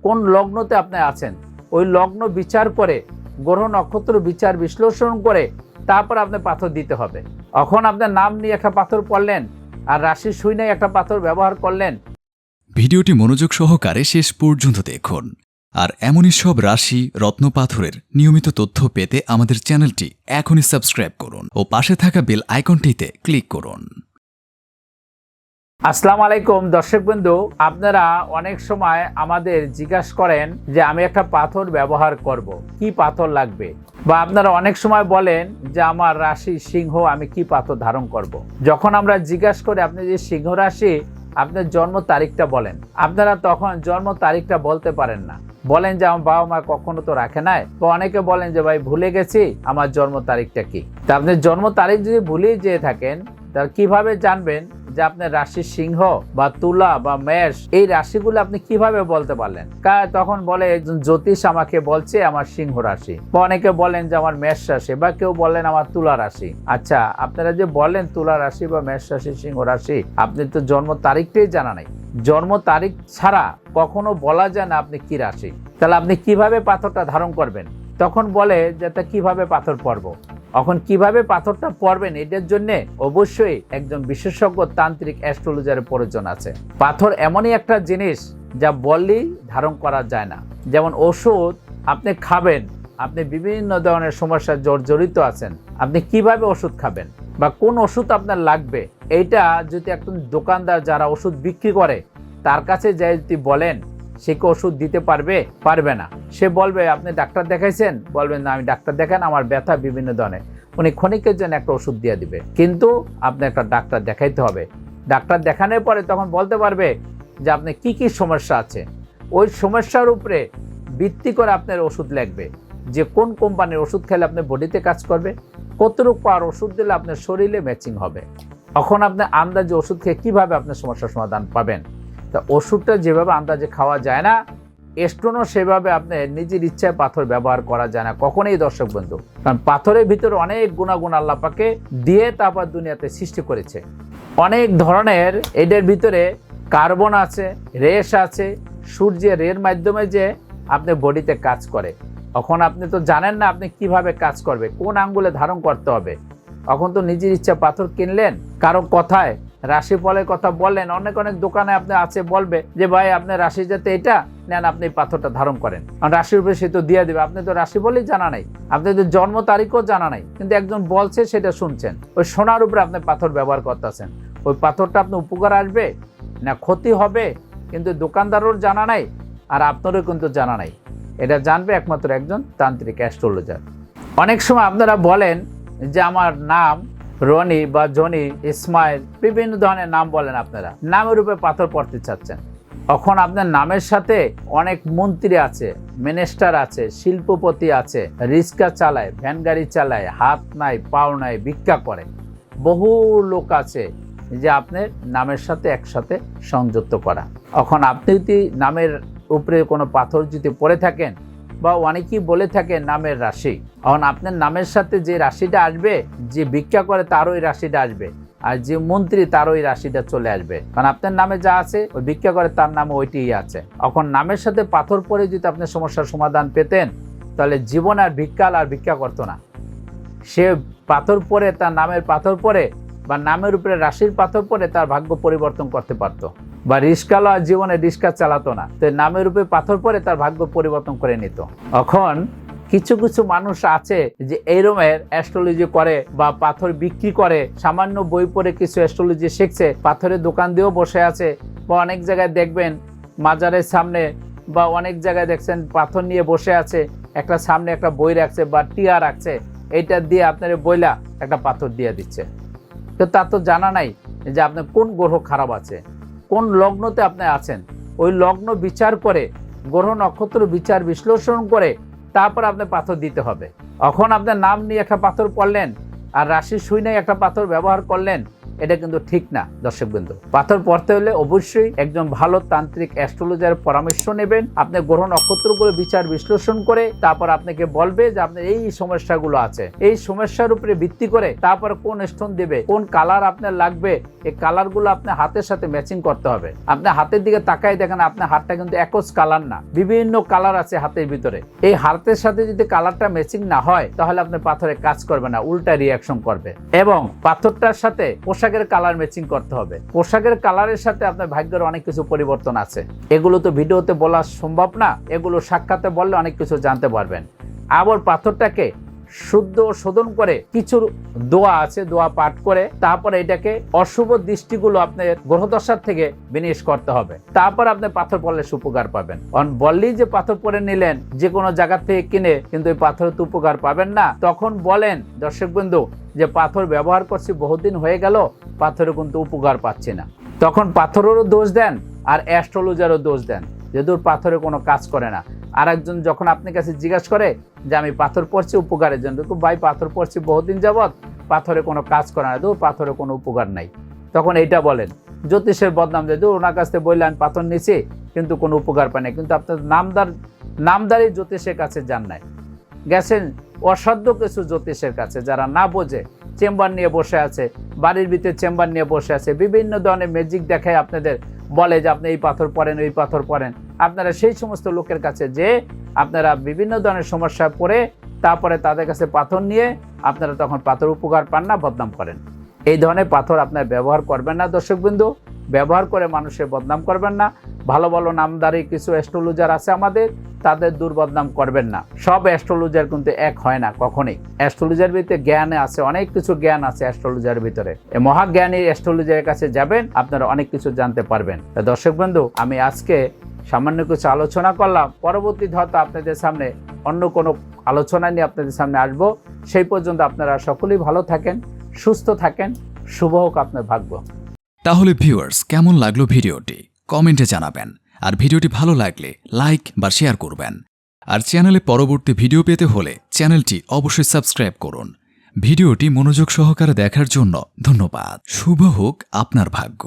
কোন লগ্নতে আপনি আছেন ওই লগ্ন বিচার করে, গ্রহ নক্ষত্র বিচার বিশ্লেষণ করে তারপর আপনি পাথর দিতে হবে। এখন আপনার নাম নিয়ে একটা পাথর পড়লেন আর রাশি সুই নিয়ে একটা পাথর ব্যবহার করলেন। ভিডিওটি মনোযোগ সহকারে শেষ পর্যন্ত দেখুন। আর এমনই সব রাশি রত্ন পাথরের নিয়মিত তথ্য পেতে আমাদের চ্যানেলটি এখনই সাবস্ক্রাইব করুন ও পাশে থাকা বেল আইকনটিতে ক্লিক করুন। আসসালামু আলাইকুম দর্শকবৃন্দ, আপনারা অনেক সময় আমাদের জিজ্ঞাসা করেন যে আমি একটা পাথর ব্যবহার করব, কি পাথর লাগবে, বা আপনারা অনেক সময় বলেন যে আমার রাশি সিংহ, আমি কি পাথর ধারণ করব। যখন আমরা জিজ্ঞাসা করি আপনি যে সিংহ রাশি, আপনার জন্ম তারিখটা বলেন, আপনারা তখন জন্ম তারিখটা বলতে পারেন না, বলেন যে আমার বাবা মা কখনো তো রাখে নাই, তো অনেকে বলেন যে ভাই ভুলে গেছি আমার জন্ম তারিখটা কি। তা আপনি জন্ম তারিখ যদি ভুলে যেয়ে থাকেন তাহলে কিভাবে জানবেন যে আপনার রাশি সিংহ বা তুলা বা মেষ, এই রাশিগুলো আপনি কিভাবে বলতে পারলেন? তখন বলে একজন জ্যোতিষ আমাকে বলছে আমার সিংহ রাশি, বা অনেকে বলেন যে আমার মেষ রাশি, বা কেউ বলেন আমার তুলা রাশি। আচ্ছা, আপনারা যে বলেন তুলা রাশি বা মেষ রাশি সিংহ রাশি, আপনি তো জন্ম তারিখটাই জানা নাই। জন্ম তারিখ ছাড়া কখনো বলা যায় না আপনি কি রাশি। তাহলে আপনি কিভাবে পাথরটা ধারণ করবেন? তখন বলে যে তা কিভাবে পাথর পরব। এখন কিভাবে পাথরটা পরবেন, এটার জন্য অবশ্যই একজন বিশেষজ্ঞ তান্ত্রিক অ্যাস্ট্রোলজারের প্রয়োজন আছে। পাথর এমনই একটা জিনিস যা বললেই ধারণ করা যায় না। যেমন ওষুধ আপনি খাবেন, আপনি বিভিন্ন ধরনের সমস্যায় জর্জরিত আছেন, আপনি কিভাবে ওষুধ খাবেন বা কোন ওষুধ আপনার লাগবে, এইটা যদি একজন দোকানদার যারা ওষুধ বিক্রি করে তার কাছে যাই যদি বলেন, সে কি ওষুধ দিতে পারবে না। সে বলবে আপনি ডাক্তার দেখাইছেন, বলবেন না আমি ডাক্তার দেখান, আমার ব্যথা বিভিন্ন ধরনের, উনি ক্ষণিকের জন্য একটা ওষুধ দিয়ে দিবে। কিন্তু আপনি একটা ডাক্তার দেখাইতে হবে। ডাক্তার দেখানোর পরে তখন বলতে পারবে যে আপনি কি কি সমস্যা আছে, ওই সমস্যার উপরে ভিত্তি করে আপনার ওষুধ লাগবে, যে কোন কোম্পানির ওষুধ খেলে আপনার বডিতে কাজ করবে, কতটুকু পাওয়ার ওষুধ দিলে আপনার শরীরে ম্যাচিং হবে। তখন আপনি আন্দাজে ওষুধ খেয়ে কিভাবে আপনার সমস্যার সমাধান পাবেন। তা ওষুধটা যেভাবে আন্দাজে খাওয়া যায় না, এস্টোনও সেভাবে আপনি নিজের ইচ্ছায় পাথর ব্যবহার করা যায় না কখনোই দর্শক বন্ধু। কারণ পাথরের ভিতরে অনেক গুণাগুণ আল্লাহ পাকে দিয়ে তারপর দুনিয়াতে সৃষ্টি করেছে। অনেক ধরনের এদের ভিতরে কার্বন আছে, রেশ আছে, সূর্যের রের মাধ্যমে যে আপনি বডিতে কাজ করে। এখন আপনি তো জানেন না আপনি কিভাবে কাজ করবে, কোন আঙ্গুলে ধারণ করতে হবে। এখন তো নিজের ইচ্ছা পাথর কিনলেন, কারো কথায় রাশি ফলের কথা বললেন, অনেক দোকানে আপনি আছে বলবে যে ভাই আপনার রাশি যাতে এটা নেন, আপনি পাথরটা ধারণ করেন, কারণ রাশির উপরে সে তো দিয়ে দেবে। আপনি তো রাশি বলেই জানা নাই, আপনি তো জন্ম তারিখও জানা নাই, কিন্তু একজন বলছে সেটা শুনছেন, ওই সোনার উপরে আপনি পাথর ব্যবহার করতেছেন। ওই পাথরটা আপনার উপকার আসবে না ক্ষতি হবে, কিন্তু দোকানদারের জানা নাই আর আপনারও কিন্তু জানা নাই। এটা জানবে একমাত্র একজন তান্ত্রিক অ্যাস্ট্রোলজার। অনেক সময় আপনারা বলেন যে আমার নাম রনি বা জনি, ইসমাইল, বিভিন্ন ধরনের নাম বলেন, আপনারা নামের উপরে পাথর পড়তে চাচ্ছেন। এখন আপনার নামের সাথে অনেক মন্ত্রী আছে, মিনিস্টার আছে, শিল্পপতি আছে, রিক্সা চালায়, ভ্যান গাড়ি চালায়, হাত নাই পাও নাই, ভিক্ষা করে, বহু লোক আছে যে আপনার নামের সাথে একসাথে সংযুক্ত করা। এখন আপনি যদি নামের উপরে কোনো পাথর যদি পড়ে থাকেন, বা অনেকেই বলে থাকে নামের রাশি, এখন আপনার নামের সাথে যে রাশিটা আসবে, যে ভিক্ষা করে তার ওই রাশিটা আসবে, আর যে মন্ত্রী তার ওই রাশিটা চলে আসবে, কারণ আপনার নামে যা আছে ওই ভিক্ষা করে তার নামে ওইটিই আছে। এখন নামের সাথে পাথর পরে যদি আপনি সমস্যার সমাধান পেতেন, তাহলে জীবন আর ভিক্ষা করতো না। সে পাথর পরে, তার নামের পাথর পরে বা নামের উপরে রাশির পাথর পরে তার ভাগ্য পরিবর্তন করতে পারতো, বা রিস্কালো আর জীবনে রিস্কা চালাতো না, তো নামের উপরে পাথর পরে তার ভাগ্য পরিবর্তন করে নিত। এখন কিছু কিছু মানুষ আছে যে এই রকমের অ্যাস্ট্রোলজি করে বা পাথর বিক্রি করে, সামান্য বই পড়ে কিছু অ্যাস্ট্রোলজি শিখছে, পাথরের দোকান দিয়েও বসে আছে, বা অনেক জায়গায় দেখবেন মাজারের সামনে বা অনেক জায়গায় দেখছেন পাথর নিয়ে বসে আছে, একটা সামনে একটা বই রাখছে বা টিয়া রাখছে, এইটা দিয়ে আপনার বইলা একটা পাথর দিয়ে দিচ্ছে। তো তা তো জানা নাই যে আপনার কোন গ্রহ খারাপ আছে, কোন লগ্নতে আপনি আছেন, ওই লগ্ন বিচার করে, গ্রহ নক্ষত্র বিচার বিশ্লেষণ করে তারপর আপনি পাথর দিতে হবে। এখন আপনার নাম নিয়ে একটা পাথর পড়লেন আর রাশি সুই নিয়ে একটা পাথর ব্যবহার করলেন, এটা কিন্তু ঠিক না দর্শকবৃন্দ। পাথর পড়তে হলে অবশ্যই একজন ভালো তান্ত্রিক অ্যাস্ট্রোলজারের পরামর্শ নেবেন। আপনি গ্রহ নক্ষত্রগুলো বিচার বিশ্লেষণ করে তারপর আপনাকে বলবে যে আপনার এই সমস্যাগুলো আছে, এই সমস্যার উপরে ভিত্তি করে তারপর কোন স্টোন দেবে, কোন কালার আপনার লাগবে, এই কালারগুলো আপনার হাতের সাথে ম্যাচিং করতে হবে। আপনি হাতের দিকে তাকাই দেখেন আপনার হাতটা কিন্তু একজ কালার না, বিভিন্ন কালার আছে হাতের ভিতরে। এই হাতের সাথে যদি কালারটা ম্যাচিং না হয় তাহলে আপনার পাথরে কাজ করবে না, উল্টা রিয়াকশন করবে। এবং পাথরটার সাথে পোশাকের কালার ম্যাচিং করতে হবে। পোশাকের কালারের সাথে আপনার ভাগ্যের অনেক কিছু পরিবর্তন আছে, এগুলো তো ভিডিওতে বলা সম্ভব না, এগুলো সাক্ষাতে বললে অনেক কিছু জানতে পারবেন। আবার পাথরটাকে শুদ্ধ শোধন করে কিছু দোয়া আছে, দোয়া পাঠ করে তারপরে এটাকে অশুভ দৃষ্টিগুলো আপনার গ্রহদশার থেকে বিনাশ করতে হবে, তারপর আপনি পাথর পড়লে উপকার পাবেন। বললেই যে পাথর পরে নিলেন যে কোনো জায়গা থেকে কিনে, কিন্তু এই পাথর তো উপকার পাবেন না। তখন বলেন দর্শক বন্ধু যে পাথর ব্যবহার করছি বহুদিন হয়ে গেল, পাথরে কিন্তু উপকার পাচ্ছি না। তখন পাথরেরও দোষ দেন আর অ্যাস্ট্রোলজারও দোষ দেন, যেহেতু পাথরে কোনো কাজ করে না। আর একজন যখন আপনার কাছে জিজ্ঞাসা করে যে আমি পাথর পড়ছি উপকারের জন্য, তো ভাই পাথর পড়ছি বহুদিন যাবৎ, পাথরে কোনো কাজ করে না, তো পাথরে কোনো উপকার নাই, তখন এইটা বলেন জ্যোতিষের বদনাম দেয়, তো ওনার কাছ থেকে বললেন পাথর নিছি কিন্তু কোনো উপকার পায় না। কিন্তু আপনার নামদারি জ্যোতিষের কাছে যান নাই, গেছেন অসাধ্য কিছু জ্যোতিষের কাছে, যারা না বোঝে, চেম্বার নিয়ে বসে আছে, বাড়ির ভিতরে চেম্বার নিয়ে বসে আছে, বিভিন্ন ধরনের ম্যাজিক দেখায় আপনাদের বলে যে আপনি এই পাথর পড়েন, ওই পাথর পড়েন। আপনারা সেই সমস্ত লোকের কাছে যে আপনারা বিভিন্ন ধরনের সমস্যায় পড়ে তারপরে তাদের কাছে পাথর নিয়ে আপনারা তখন পাথর উপকার পান না, বদনাম করেন। এই ধরনের পাথর আপনারা ব্যবহার করবেন না দর্শকবৃন্দু, ব্যবহার করে মানুষের বদনাম করবেন না। ভালো ভালো নামদারি কিছু অ্যাস্ট্রোলজার আছে আমাদের, তাদের দুর্বদনাম করবেন না। সব অ্যাস্ট্রোলজার কিন্তু এক হয় না কখনোই। অ্যাস্ট্রোলজার ভিতরে জ্ঞান আছে, অনেক কিছু জ্ঞান আছে অ্যাস্ট্রোলজার ভিতরে। এই মহাজ্ঞানী অ্যাস্ট্রোলজারের কাছে যাবেন, আপনারা অনেক কিছু জানতে পারবেন। দর্শকবৃন্দু, আমি আজকে সামান্য কিছু আলোচনা করলাম, পরবর্তী হয়তো আপনাদের সামনে অন্য কোনো আলোচনা নিয়ে আপনাদের সামনে আসবো। সেই পর্যন্ত আপনারা সকলেই ভালো থাকেন, সুস্থ থাকেন, শুভ হোক আপনার ভাগ্য। তাহলে ভিউয়ার্স, কেমন লাগলো ভিডিওটি কমেন্টে জানাবেন, আর ভিডিওটি ভালো লাগলে লাইক বা শেয়ার করবেন। আর চ্যানেলে পরবর্তী ভিডিও পেতে হলে চ্যানেলটি অবশ্যই সাবস্ক্রাইব করুন। ভিডিওটি মনোযোগ সহকারে দেখার জন্য ধন্যবাদ। শুভ হোক আপনার ভাগ্য।